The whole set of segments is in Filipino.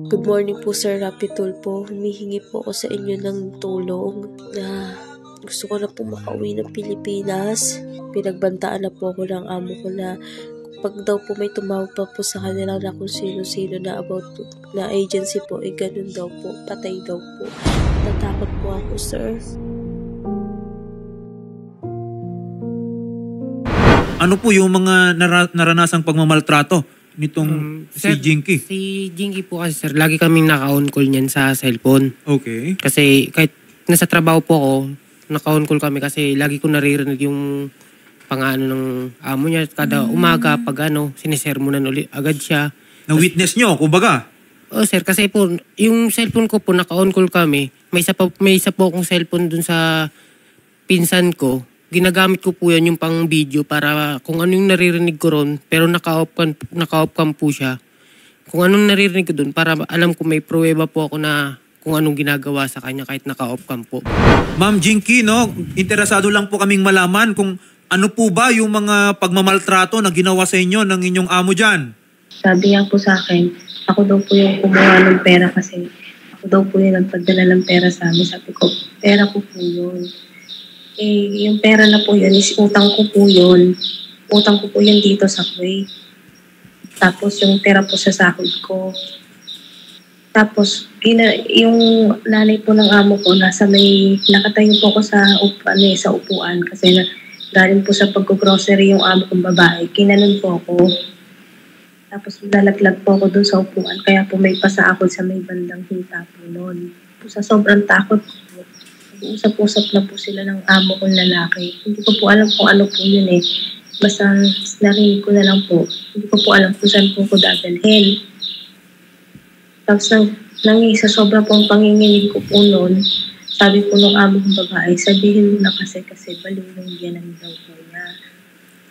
Good morning po Sir Rapi Tulfo. Humihingi po ako sa inyo ng tulong na gusto ko na po makauwi ng Pilipinas. Pinagbantaan na po ako ng amo ko na pag daw po may tumawag pa po sa kanila na kung sino-sino na about na agency po, ganun daw po, patay daw po. Natakot po ako, sir. Ano po yung mga naranasang pagmamaltrato nitong si Jinky? Si Jinky po kasi sir, lagi kaming naka-on call niyan sa cellphone. Okay. Kasi kahit nasa trabaho po ako, naka-on call kami kasi lagi ko naririnig yung pang-ano ng amo niya. Kada umaga, pag sinisermonan ulit agad siya. Na-witness nyo, kumbaga? Oh sir, kasi po, yung cellphone ko po, naka-on call kami. May isa po akong cellphone dun sa pinsan ko. Ginagamit ko po yan yung pang video para kung ano yung naririnig ko ron, pero naka-off cam po siya. Kung anong naririnig ko dun, para alam ko may pruweba po ako na kung anong ginagawa sa kanya kahit naka-off cam po. Ma'am Jinky, no, interesado lang po kaming malaman kung ano po ba yung mga pagmamaltrato na ginawa sa inyo ng inyong amo dyan? Sabi niya po sa akin, ako daw po yung kumuha ng pera kasi ako daw po yung nagpadala ng pera sa amin. Sabi ko, pera ko po yun. Yung pera na po yun is utang ko po yun. Utang ko po yun dito sa Kuwait. Tapos yung pera po sa sahod ko. Tapos yung nanay po ng amo ko nakatayo po ako sa upuan kasi galing po sa pag-grocery yung amo kong babae. Kinanon po ako. Tapos lalaglag po ako dun sa upuan. Kaya po may pasaakot sa may bandang hita po noon. Sa sobrang takot po. Usap-usap na po sila ng amo kong lalaki. Hindi ko po alam kung ano po yun eh. Basta narinig ko na lang po. Hindi ko po alam kung saan po ko dadalhin. Tapos sa sobrang pong panginginig ko po noon, sabi po ng amo kong babae, sabihin mo na kasi baliw yung biyanan daw po niya.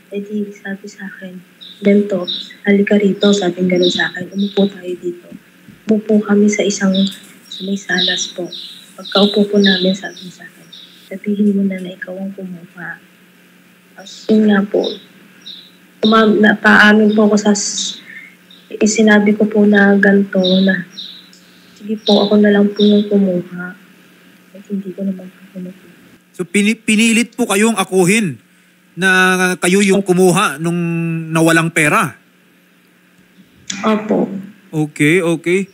Eh di sabi sa akin, ganito, halika rito, sabi gano'n sa akin, umupo tayo dito. Umupo kami sa may salas po. Pagkaupo po namin, sabi sa akin, sabihin mo na ikaw ang kumuha. Tapos yun nga po, napaamin po ako sinabi ko po na ganito na, sige po, ako na lang po yung kumuha. Kasi hindi ko naman po kumuha. So pinilit po kayong akuhin na kayo yung kumuha nung nawalang pera? Opo. Okay.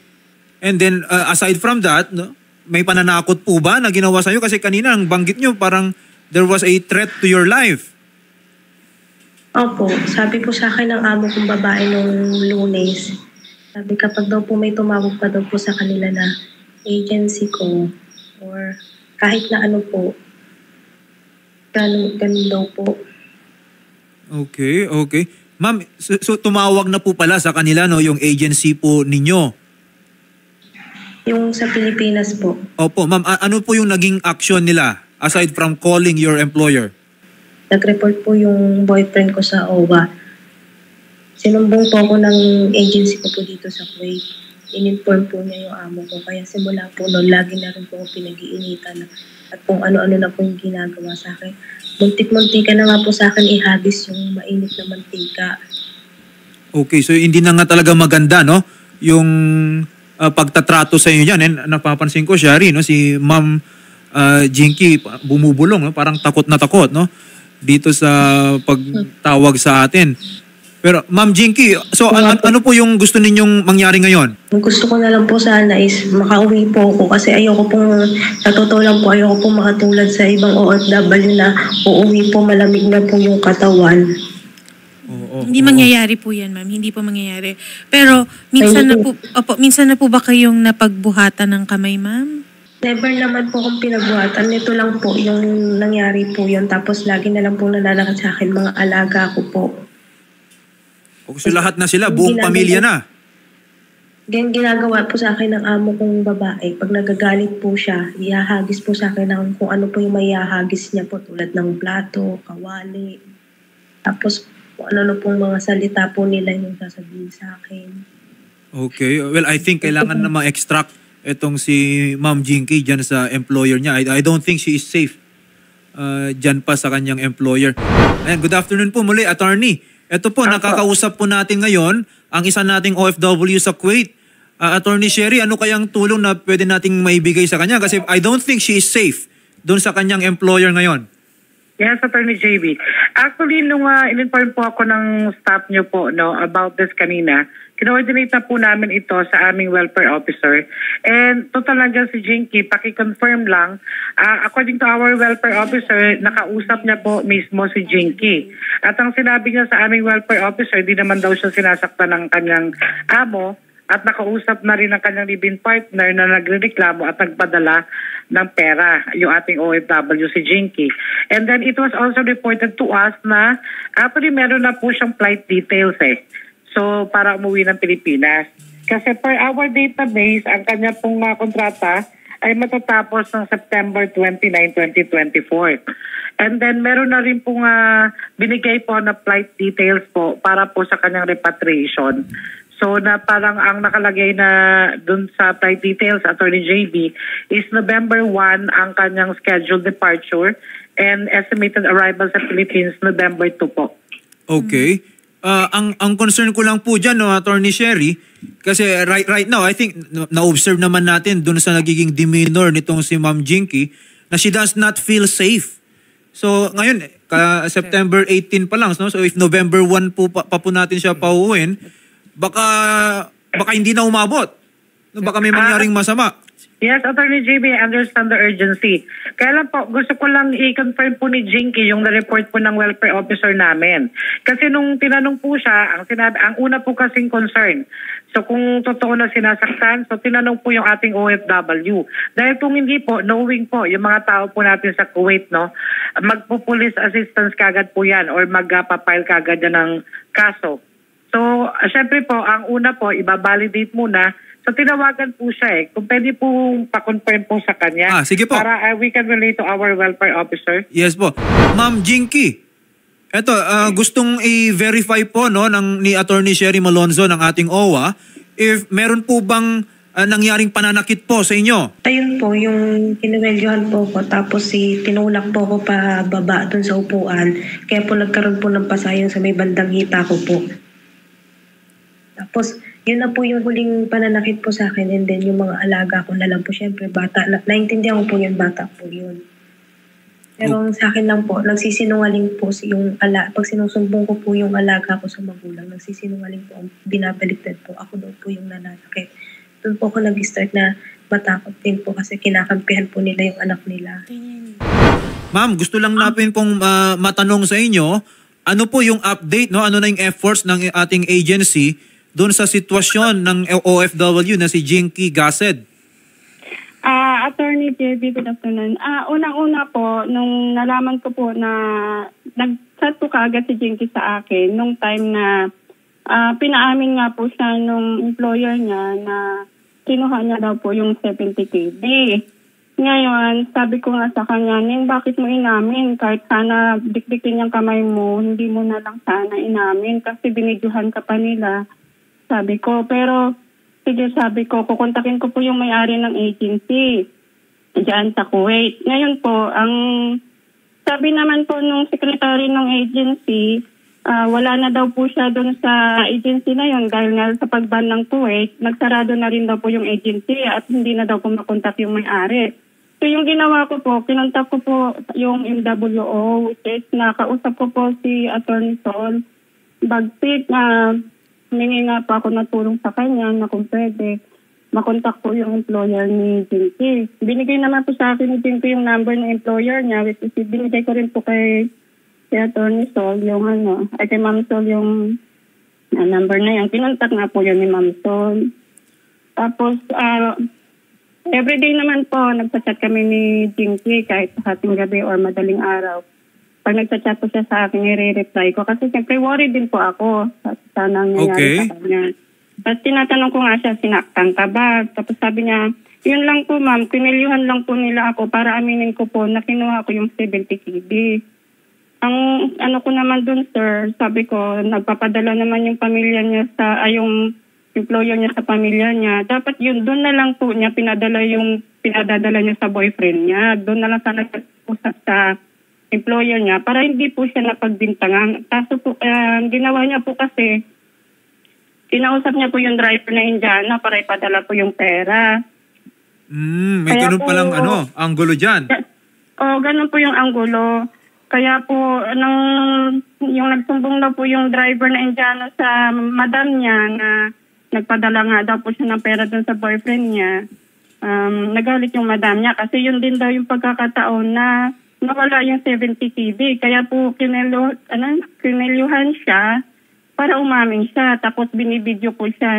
And then, aside from that, no, may pananakot po ba na ginawa sa'yo? Kasi kanina, ang banggit nyo, parang there was a threat to your life. Opo. Sabi po sa akin ng amo kong babae nung Lunes, sabi kapag daw po may tumawag pa daw po sa kanila na agency ko or kahit na ano po, ganun daw po. Okay. Ma'am, so tumawag na po pala sa kanila, no, yung agency po ninyo? Yung sa Pilipinas po. Opo, ma'am, ano po yung naging action nila aside from calling your employer? Nag-report po yung boyfriend ko sa OWA. Sinumbong po ako ng agency ko po dito sa Kuwait. In-inform po niya yung amo ko. Kaya simula po noon, lagi na rin po ako pinag-iinitan at kung ano-ano na po yung ginagawa sa akin. Muntik-muntika na nga po sa akin ihagis yung mainit na mantika. Okay, so hindi na nga talaga maganda, no? Yung pagtatrato sa inyo dyan. And napapansin ko, Shari, no? Si Ma'am Jinky bumubulong, no? Parang takot na takot, no? Dito sa pagtawag sa atin. Pero Ma'am Jinky, so ano po yung gusto ninyong mangyari ngayon? Gusto ko na lang po sana is makauwi po ako kasi ayoko pong, sa totoo lang po, ayoko pong makatulad sa ibang OFW na uuwi po malamig na po yung katawan. Hindi mangyayari po yan, ma'am. Hindi po mangyayari. Pero minsan na po ba kayong napagbuhatan ng kamay, ma'am? Never naman po akong pinagbuhatan. Ito lang po yung nangyari po yun. Tapos lagi na lang po nalalakad sa akin mga alaga ko po. So lahat na sila, buong pamilya na? Ginagawa po sa akin ng amo kong babae. Pag nagagalit po siya, ihahagis po sa akin ng kung ano po yung may ihahagis niya po tulad ng plato, kawali. Tapos kung ano pong mga salita po nila yung sasabihin sa akin. Okay. Well, I think kailangan na ma-extract itong si Ma'am Jinky dyan sa employer niya. I don't think she is safe dyan pa sa kanyang employer. Ayan, good afternoon po muli, attorney. Ito po, nakakausap po natin ngayon ang isa nating OFW sa Kuwait. Attorney Sherry, ano kayang tulong na pwede nating maibigay sa kanya? Kasi I don't think she is safe doon sa kanyang employer ngayon. Yes, Attorney JB. Actually, nung in-inform po ako ng staff niyo po about this kanina, kinoordinate na po namin ito sa aming welfare officer. And total lang dyan si Jinky, paki-confirm lang, according to our welfare officer, nakausap niya po mismo si Jinky. At ang sinabi niya sa aming welfare officer, di naman daw siya sinasaktan ng kanyang amo, at nakausap na rin ang kanyang live-in partner na nagrereklamo at nagpadala ng pera, yung ating OFW si Jinky. And then it was also reported to us na actually meron na po siyang flight details So para umuwi ng Pilipinas. Kasi per our database, ang kanya pong kontrata ay matatapos ng September 29, 2024. And then meron na rin pong binigay po na flight details po para po sa kanyang repatriation. So na parang ang nakalagay na dun sa flight details, Attorney JB, is November 1 ang kanyang scheduled departure and estimated arrival sa Philippines November 2 po. Okay. Ang concern ko lang po dyan, Attorney Sherry, kasi right now, I think na-observe naman natin dun sa nagiging demeanor nitong si Ma'am Jinky na she does not feel safe. So ngayon, September 18 pa lang, no? So if November 1 po pa po natin siya pauuin, baka hindi na umabot. Baka may mangyaring masama. Yes, Attorney JB, I understand the urgency. Kaya lang po, gusto ko lang i-confirm po ni Jinky yung na-report po ng welfare officer namin. Kasi nung tinanong po siya, ang una po kasing concern. So kung totoo na sinasaktan, so tinanong po yung ating OFW. Dahil kung hindi po, knowing po, yung mga tao po natin sa Kuwait, magpo-police assistance kagad po yan or magpapile kagad yan ng kaso. So, syempre po, ang una po, ibabalidate muna. So, tinawagan po siya kung pwede po pa-confirm po sa kanya. Sige po. Para we can relate to our welfare officer. Yes po. Ma'am Jinky, eto, gustong i-verify po ni Attorney Sherry Malonzo ng ating OWA if meron po bang nangyaring pananakit po sa inyo? Ayun po, yung kinuwelyohan po ko, tapos tinulak po ko pa baba dun sa upuan. Kaya po nagkaroon po ng pasayang sa may bandang hita ko po. Tapos, yun na po yung huling pananakit po sa akin, and then yung mga alaga ko na lang po, syempre bata, naintindihan ko po yun, bata po yun. Pero sa akin lang po, nagsisinungaling po pag sinusumbong ko po yung alaga ko sa magulang, nagsisinungaling po, binabaliktad po, ako daw po yung nananakit. Doon po ako nag-start na matakot din po kasi kinakampihan po nila yung anak nila. Ma'am, gusto lang natin pong matanong sa inyo, ano po yung update, ano na yung efforts ng ating agency doon sa sitwasyon ng OFW na si Jinky Gased? Attorney JB, good afternoon. Unang-una po, nung nalaman ko po na nag-chat po kaagad si Jinky sa akin, nung time na pinaamin nga po siya nung employer niya na kinuha niya daw po yung 70KB. Ngayon, sabi ko nga sa kanya, bakit mo inamin? Kahit sana dikdikin yung kamay mo, hindi mo na lang sana inamin kasi binidyohan ka pa nila. Sabi ko, pero sige, sabi ko, kukontakin ko po yung may-ari ng agency dyan sa Kuwait. Ngayon po, ang sabi naman po nung secretary ng agency, wala na daw po siya doon sa agency na yun dahil nga sa pagban ng Kuwait, nagsarado na rin daw po yung agency at hindi na daw po makontak yung may-ari. So yung ginawa ko po, kinontak ko po yung MWO, which is nakausap ko po si Attorney Sol Bagsit na humingi nga po ako na tulong sa kanya na kung pwede makontak po yung employer ni Jinky. Binigay naman po sa akin ni Jinky yung number ng employer niya, which is binigay ko rin po kay Attorney Sol yung kay Ma'am Sol yung number na yan. Kinontak nga po yun ni Ma'am Sol. Tapos, everyday naman po, nagchat kami ni Jinky kahit sa hating gabi or madaling araw. Pag nagchat po siya sa akin, i-reply ko. Kasi siyempre worried din po ako sa nangyayari sa kanya. Tapos tinatanong ko nga siya, sinaktan ka ba? Tapos sabi niya, yun lang po ma'am, pinilyuhan lang po nila ako para aminin ko po na kinuha ko yung 70KB. Ang ko naman dun sir, sabi ko, nagpapadala naman yung pamilya niya yung employer niya sa pamilya niya. Dapat yun, doon na lang po niya pinadala niya sa boyfriend niya. Doon na lang sana usap sa employer niya para hindi po siya napagbintangan. Kaso po, ginawa niya po kasi, kinausap niya po yung driver na Indiano para ipadala po yung pera. May Kaya ganun po, palang anggulo dyan. Ganun po yung anggulo. Kaya po, yung nagsumbong na po yung driver na Indiano sa madam niya na nagpadala nga daw po siya ng pera dun sa boyfriend niya, nagalit yung madam niya kasi yun din daw yung pagkakataon na nawala yung 70 KB. Kaya po kinelyuhan siya para umamin siya. Tapos binibidyo po siya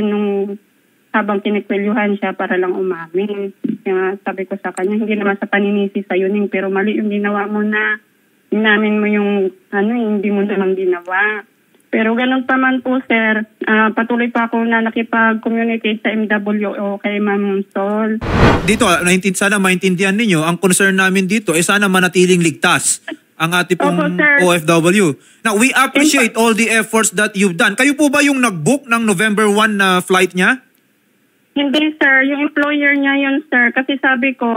habang kinikwelyuhan siya para lang umamin. Kaya sabi ko sa kanya, hindi naman sa paninisi sa yun, pero mali yung ginawa mo na inamin mo yung hindi mo naman ginawa. Pero ganun pa man po, sir, patuloy pa ako na nakipag-communicate sa MWO kay Ma'am Sol. Dito, sana maintindihan ninyo, ang concern namin dito ay sana manatiling ligtas ang ating pong OFW. Now, we appreciate all the efforts that you've done. Kayo po ba yung nag-book ng November 1 na flight niya? Hindi, sir. Yung employer niya yun, sir. Kasi sabi ko,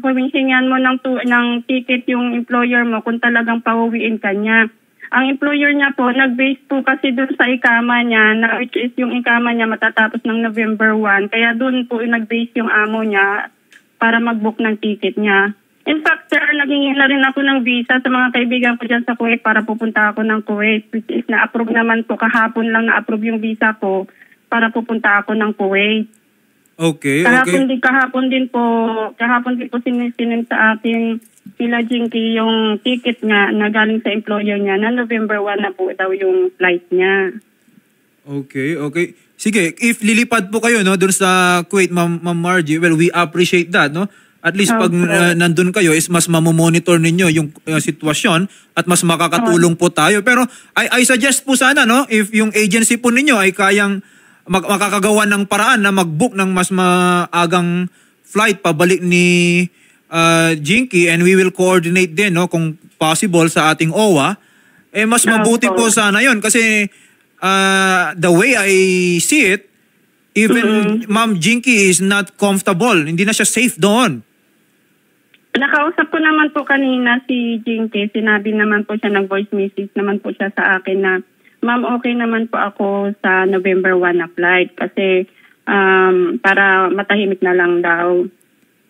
humingan mo ng ticket yung employer mo kung talagang pauwiin ka niya. Ang employer niya po, nag-base po kasi doon sa ikama niya, na which is yung ikama niya matatapos ng November 1. Kaya doon po nag-base yung amo niya para mag-book ng ticket niya. In fact, sir, naging na rin ako ng visa sa mga kaibigan ko dyan sa Kuwait para pupunta ako ng Kuwait. Which is na-approve naman po, kahapon lang na-approve yung visa ko para pupunta ako ng Kuwait. Okay, Kahapon din po sinend sa ating nila Jinky yung ticket nga na galing sa employer niya na November 1 na po daw yung flight niya. Okay. Sige, if lilipad po kayo doon sa Kuwait, Ma'am Margie, well, we appreciate that, no? At least pag nandun kayo is mas mamomonitor ninyo yung sitwasyon at mas makakatulong po tayo. Pero I suggest po sana, no, if yung agency po ninyo ay kayang makakagawa ng paraan na mag-book ng mas maagang flight pabalik ni Jinky, and we will coordinate din, no, kung possible sa ating OWA, mas mabuti po sana yon kasi the way I see it, even Ma'am Jinky is not comfortable. Hindi na siya safe doon. Nakausap ko naman po kanina si Jinky. Sinabi naman po siya, nag-voice message naman po siya sa akin na, Ma'am, okay naman po ako sa November 1 na flight kasi para matahimik na lang daw.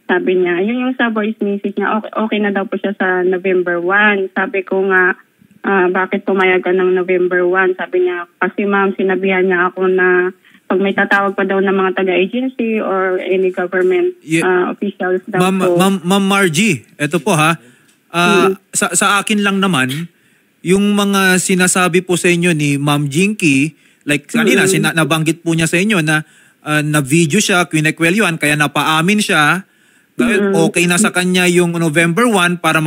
Sabi niya, yun yung sa voice message niya, okay na daw po siya sa November 1. Sabi ko nga, bakit pumayag ka ng November 1? Sabi niya, kasi ma'am, sinabihan niya ako na pag may tatawag pa daw ng mga taga-agency or any government officials daw po. Ma'am Margie, eto po ha. Sa akin lang naman, yung mga sinasabi po sa inyo ni Ma'am Jinky, like kanina, nabanggit po niya sa inyo na na-video siya, kinekwelyuhan, kaya napaamin siya. Okay na sa kanya yung November 1 para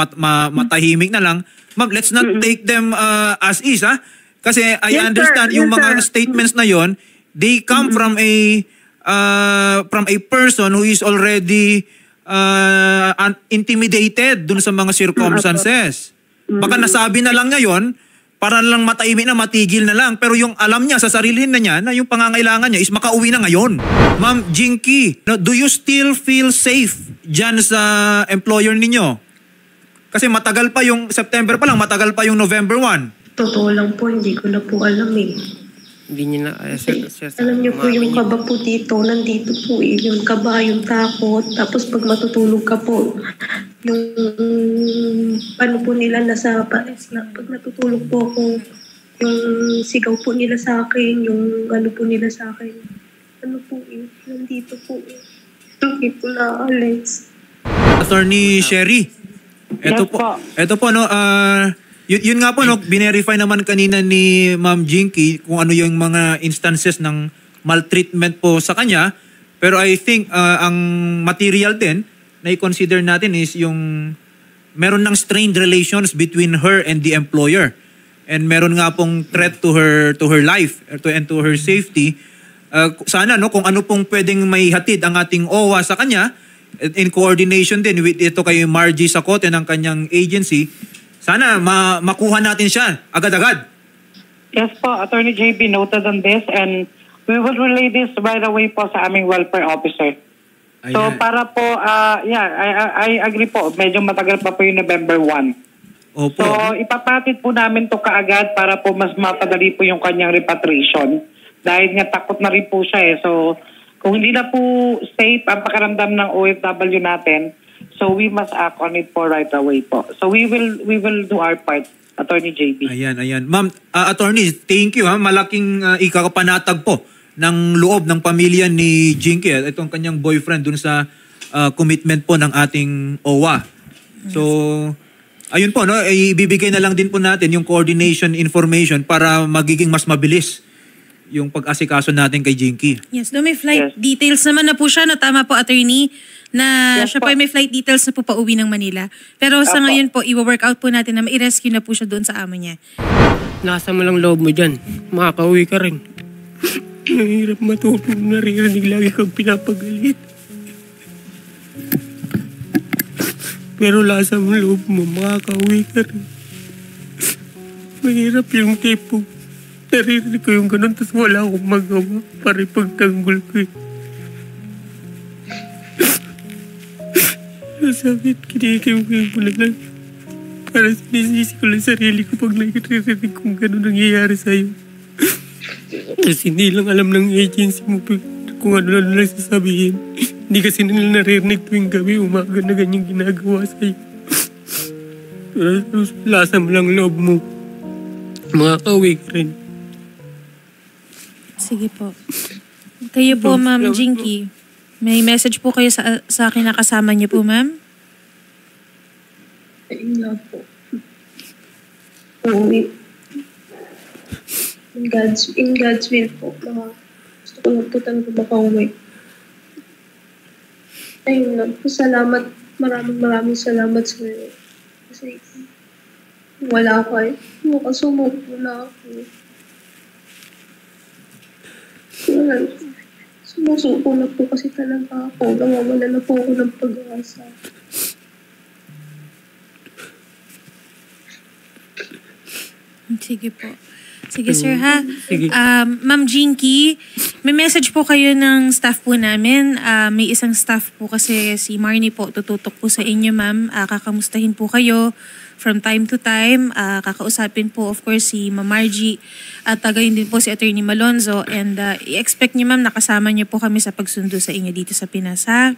matahimik na lang. Ma'am, let's not take them as is, ha? Kasi I understand yung mga statements na yon, they come from a person who is already intimidated dun sa mga circumstances. Baka nasabi na lang niya yon para lang matahimik na, matigil na lang. Pero yung alam niya sa sarili na niya na yung pangangailangan niya is makauwi na ngayon. Ma'am Jinky, do you still feel safe dyan sa employer ninyo? Kasi matagal pa yung September pa lang, matagal pa yung November 1. Totoo lang po, hindi ko na po alam eh. Hindi niya na... alam niyo po yung kaba po dito, nandito po eh. Yung kaba, yung takot. Tapos pag matutulog ka po, yung ano po nila nasa pares na. Pag natutulog po ako, yung sigaw po nila sa akin, yung ano po nila sa akin. Ano po eh, nandito po eh. Hindi po na alis. Attorney Sherry, eto po no, yun nga po, no, binerify naman kanina ni Ma'am Jinky kung ano yung mga instances ng maltreatment po sa kanya. Pero I think ang material din na i-consider natin is yung meron ng strained relations between her and the employer. And meron nga pong threat to her life and to her safety. Sana, no, kung ano pong pwedeng may hatid ang ating OWA sa kanya, in coordination din with ito kay Margie Sacote ng kanyang agency, sana makuha natin siya agad-agad. Yes po, Attorney JB, noted on this, and we will relay this right away po sa aming welfare officer. Ayan. So para po, I agree po, medyo matagal pa po yung November 1. Opo. So ipapatid po namin to kaagad para po mas mapadali po yung kanyang repatriation. Dahil nga takot na rin po siya eh. So, kung hindi na po safe ang pakiramdam ng OFW natin, so we must act on it po right away po. So we will do our part, Attorney JB. Ayan. Ma'am, attorney, thank you ha. Malaking ikakapanatag po ng loob ng pamilya ni Jinky at itong kanyang boyfriend dun sa commitment po ng ating OWA. So, ayun po, no, ibibigay na lang din po natin yung coordination information para magiging mas mabilis yung pag-asikaso natin kay Jinky. Yes, may flight details naman na po siya, no? Tama po, attorney, na siya po ay may flight details na po pauwi ng Manila. Pero sa ngayon po, i-work out po natin na ma-rescue na po siya doon sa amo niya. Nasa mo lang loob mo dyan. Makakauwi ka rin. Mahirap matulog. Naririnig lagi kang pinapagalit. Pero lasa mo loob mo, makakauwi ka rin. Mahirap yung tipo. Naririnig ko yung ganun, tapos wala akong magawa para ipagtanggol ko eh. Masakit, kinikimkim ko na lang. Para sinisisi ko lang sarili ko pag naririnig kung ganun nangyayari sa'yo. Kasi hindi lang alam ng agency mo kung ano na lang sasabihin. Hindi kasi nila naririnig tuwing gabi, umaga na ganyang ginagawa sa'yo. Pero lasa mo lang loob mo. Makakauwi ka rin. Sige po. Kayo po, Ma'am Jinky. May message po kayo sa akin na kasama niyo po, ma'am? Ayun lang po. In God's will po. Gusto ko lang po talaga makauwi. Ayun lang po. Salamat. Maraming salamat sa iyo. Kasi wala ka eh. Makasumuko na ako. Sumusuko na po kasi talaga ako. Nawawala na po ako ng pag-asa. Sige po. Sige, sir, ha? Sige. Ma'am Jinky, may message po kayo ng staff po namin. May isang staff po kasi si Marnie po, tututok po sa inyo, ma'am. Kakamustahin po kayo from time to time. Kakausapin po, of course, si Ma'am Margie at gayon din po si Attorney Malonzo. And i-expect niyo, ma'am, nakasama niyo po kami sa pagsundo sa inyo dito sa Pinas, ha?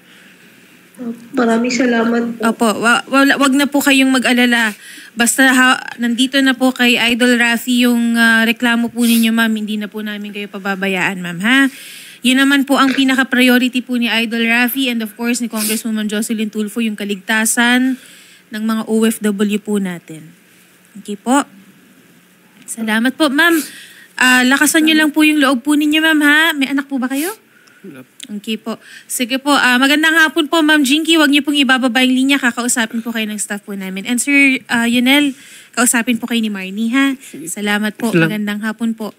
Maraming salamat po. Opo, wag na po kayong mag-alala. Basta nandito na po kay Idol Raffy yung reklamo po ninyo, ma'am. Hindi na po namin kayo pababayaan, ma'am, ha? Yun naman po ang pinaka-priority po ni Idol Raffy and of course ni Congresswoman Jocelyn Tulfo, yung kaligtasan ng mga OFW po natin. Okay po? Salamat po, ma'am. Lakasan nyo lang po yung loob po ninyo, ma'am, ha? May anak po ba kayo? Okay po. Sige po. Magandang hapon po, Ma'am Jinky. Huwag niyo pong ibababa yung linya. Kakausapin po kayo ng staff po namin. And Sir Yunel, kausapin po kayo ni Marnie, ha? Salamat po. Magandang hapon po.